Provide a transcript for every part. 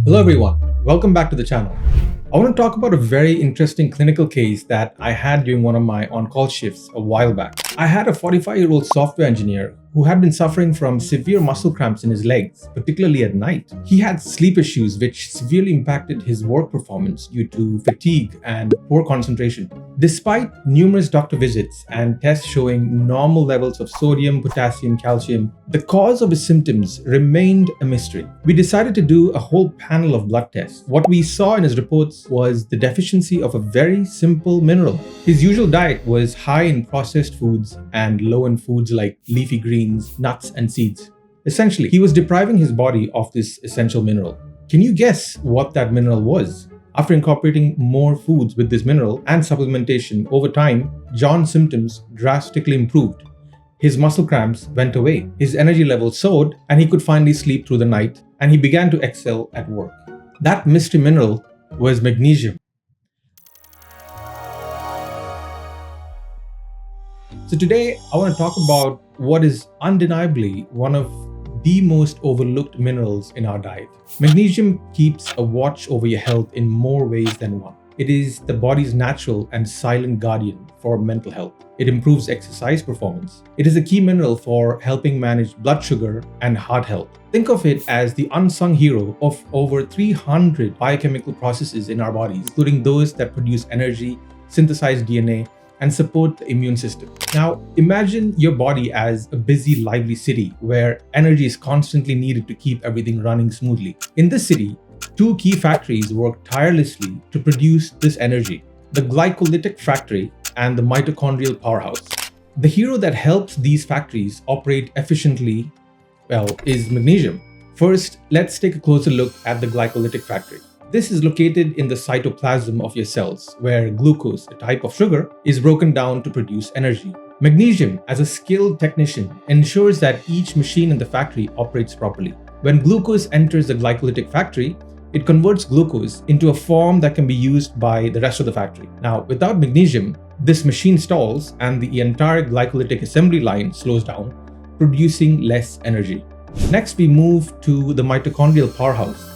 Hello everyone, welcome back to the channel. I want to talk about a very interesting clinical case that I had during one of my on-call shifts a while back. I had a 45-year-old software engineer who had been suffering from severe muscle cramps in his legs, particularly at night. He had sleep issues which severely impacted his work performance due to fatigue and poor concentration. Despite numerous doctor visits and tests showing normal levels of sodium, potassium, calcium, the cause of his symptoms remained a mystery. We decided to do a whole panel of blood tests. What we saw in his reports was the deficiency of a very simple mineral. His usual diet was high in processed foods and low in foods like leafy greens, nuts, and seeds. Essentially, he was depriving his body of this essential mineral. Can you guess what that mineral was? After incorporating more foods with this mineral and supplementation over time, John's symptoms drastically improved. His muscle cramps went away, his energy levels soared, and he could finally sleep through the night, and he began to excel at work. That mystery mineral was magnesium. So today, I want to talk about what is undeniably one of the most overlooked minerals in our diet. Magnesium keeps a watch over your health in more ways than one. It is the body's natural and silent guardian for mental health. It improves exercise performance. It is a key mineral for helping manage blood sugar and heart health. Think of it as the unsung hero of over 300 biochemical processes in our bodies, including those that produce energy, synthesize DNA, and support the immune system. Now, imagine your body as a busy, lively city where energy is constantly needed to keep everything running smoothly. In this city, two key factories work tirelessly to produce this energy: the glycolytic factory and the mitochondrial powerhouse. The hero that helps these factories operate efficiently, is magnesium. First, let's take a closer look at the glycolytic factory. This is located in the cytoplasm of your cells, where glucose, a type of sugar, is broken down to produce energy. Magnesium, as a skilled technician, ensures that each machine in the factory operates properly. When glucose enters the glycolytic factory, it converts glucose into a form that can be used by the rest of the factory. Now, without magnesium, this machine stalls and the entire glycolytic assembly line slows down, producing less energy. Next, we move to the mitochondrial powerhouse.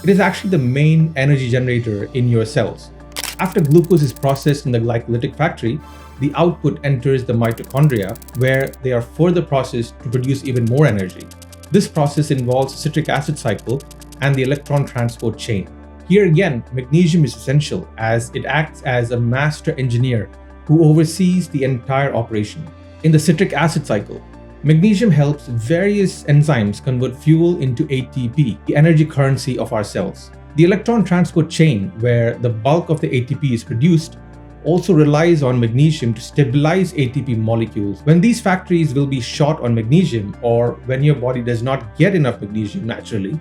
It is actually the main energy generator in your cells. After glucose is processed in the glycolytic factory, the output enters the mitochondria, where they are further processed to produce even more energy. This process involves the citric acid cycle and the electron transport chain. Here again, magnesium is essential as it acts as a master engineer who oversees the entire operation. In the citric acid cycle, magnesium helps various enzymes convert fuel into ATP, the energy currency of our cells. The electron transport chain, where the bulk of the ATP is produced, also relies on magnesium to stabilize ATP molecules. When these factories will be short on magnesium, or when your body does not get enough magnesium naturally,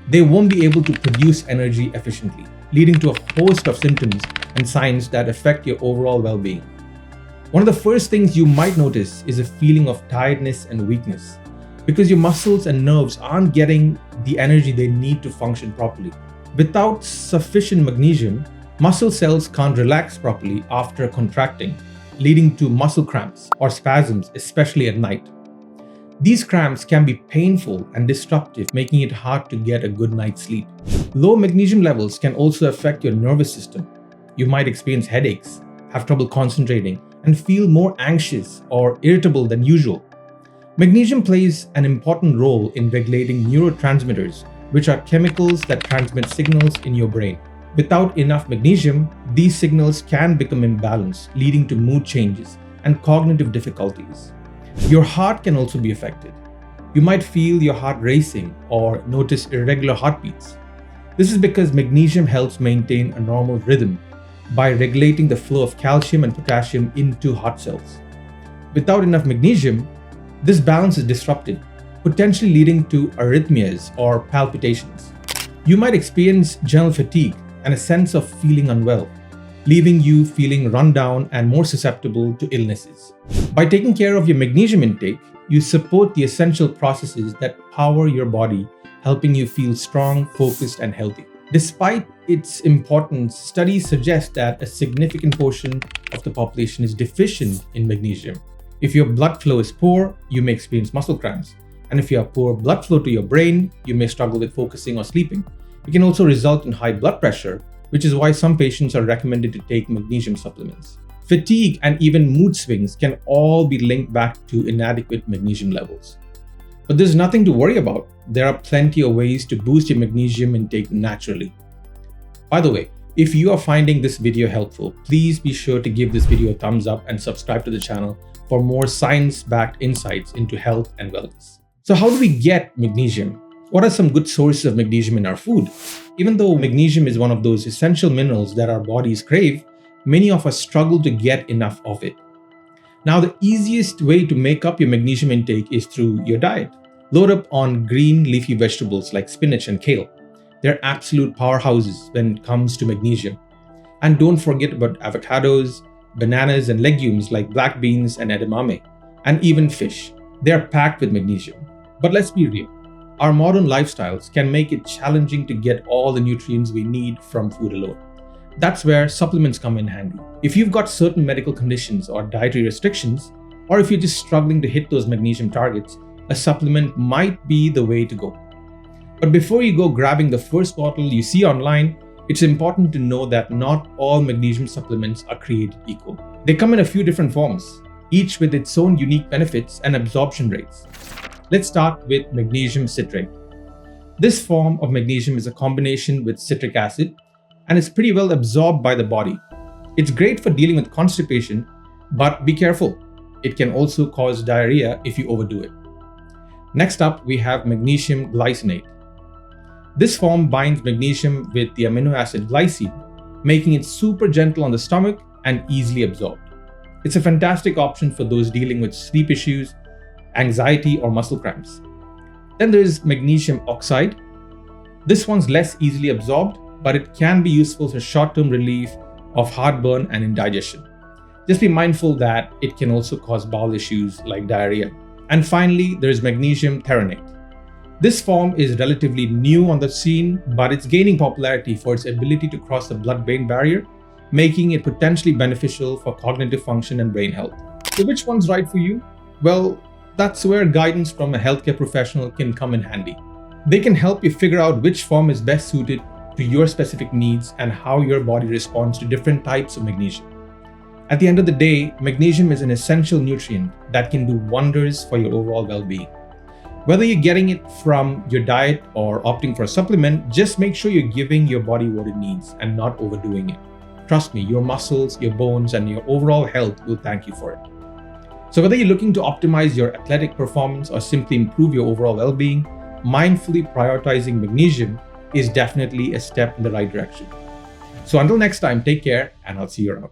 they won't be able to produce energy efficiently, leading to a host of symptoms and signs that affect your overall well-being. One of the first things you might notice is a feeling of tiredness and weakness, because your muscles and nerves aren't getting the energy they need to function properly. Without sufficient magnesium, muscle cells can't relax properly after contracting, leading to muscle cramps or spasms, especially at night. These cramps can be painful and disruptive, making it hard to get a good night's sleep. Low magnesium levels can also affect your nervous system. You might experience headaches, have trouble concentrating, and feel more anxious or irritable than usual. Magnesium plays an important role in regulating neurotransmitters, which are chemicals that transmit signals in your brain. Without enough magnesium, these signals can become imbalanced, leading to mood changes and cognitive difficulties. Your heart can also be affected. You might feel your heart racing or notice irregular heartbeats. This is because magnesium helps maintain a normal rhythm by regulating the flow of calcium and potassium into heart cells. Without enough magnesium, this balance is disrupted, potentially leading to arrhythmias or palpitations. You might experience general fatigue and a sense of feeling unwell, leaving you feeling run down and more susceptible to illnesses. By taking care of your magnesium intake, you support the essential processes that power your body, helping you feel strong, focused, and healthy. Despite its importance, studies suggest that a significant portion of the population is deficient in magnesium. If your blood flow is poor, you may experience muscle cramps. And if you have poor blood flow to your brain, you may struggle with focusing or sleeping. It can also result in high blood pressure, which is why some patients are recommended to take magnesium supplements. Fatigue and even mood swings can all be linked back to inadequate magnesium levels. But there's nothing to worry about. There are plenty of ways to boost your magnesium intake naturally. By the way, if you are finding this video helpful, please be sure to give this video a thumbs up and subscribe to the channel for more science-backed insights into health and wellness. So how do we get magnesium? What are some good sources of magnesium in our food? Even though magnesium is one of those essential minerals that our bodies crave, many of us struggle to get enough of it. Now, the easiest way to make up your magnesium intake is through your diet. Load up on green leafy vegetables like spinach and kale. They're absolute powerhouses when it comes to magnesium. And don't forget about avocados, bananas, and legumes like black beans and edamame, and even fish. They're packed with magnesium. But let's be real. Our modern lifestyles can make it challenging to get all the nutrients we need from food alone. That's where supplements come in handy. If you've got certain medical conditions or dietary restrictions, or if you're just struggling to hit those magnesium targets, a supplement might be the way to go. But before you go grabbing the first bottle you see online, it's important to know that not all magnesium supplements are created equal. They come in a few different forms, each with its own unique benefits and absorption rates. Let's start with magnesium citrate. This form of magnesium is a combination with citric acid, and it's pretty well absorbed by the body. It's great for dealing with constipation, but be careful. It can also cause diarrhea if you overdo it. Next up, we have magnesium glycinate. This form binds magnesium with the amino acid glycine, making it super gentle on the stomach and easily absorbed. It's a fantastic option for those dealing with sleep issues, anxiety, or muscle cramps. Then there is magnesium oxide. This one's less easily absorbed, but it can be useful for short-term relief of heartburn and indigestion. Just be mindful that it can also cause bowel issues like diarrhea. And finally, there is magnesium threonate. This form is relatively new on the scene, but it's gaining popularity for its ability to cross the blood-brain barrier, making it potentially beneficial for cognitive function and brain health. So which one's right for you? Well, that's where guidance from a healthcare professional can come in handy. They can help you figure out which form is best suited to your specific needs and how your body responds to different types of magnesium. At the end of the day, magnesium is an essential nutrient that can do wonders for your overall well-being. Whether you're getting it from your diet or opting for a supplement, just make sure you're giving your body what it needs and not overdoing it. Trust me, your muscles, your bones, and your overall health will thank you for it. So whether you're looking to optimize your athletic performance or simply improve your overall well-being, mindfully prioritizing magnesium is definitely a step in the right direction. So until next time, take care, and I'll see you around.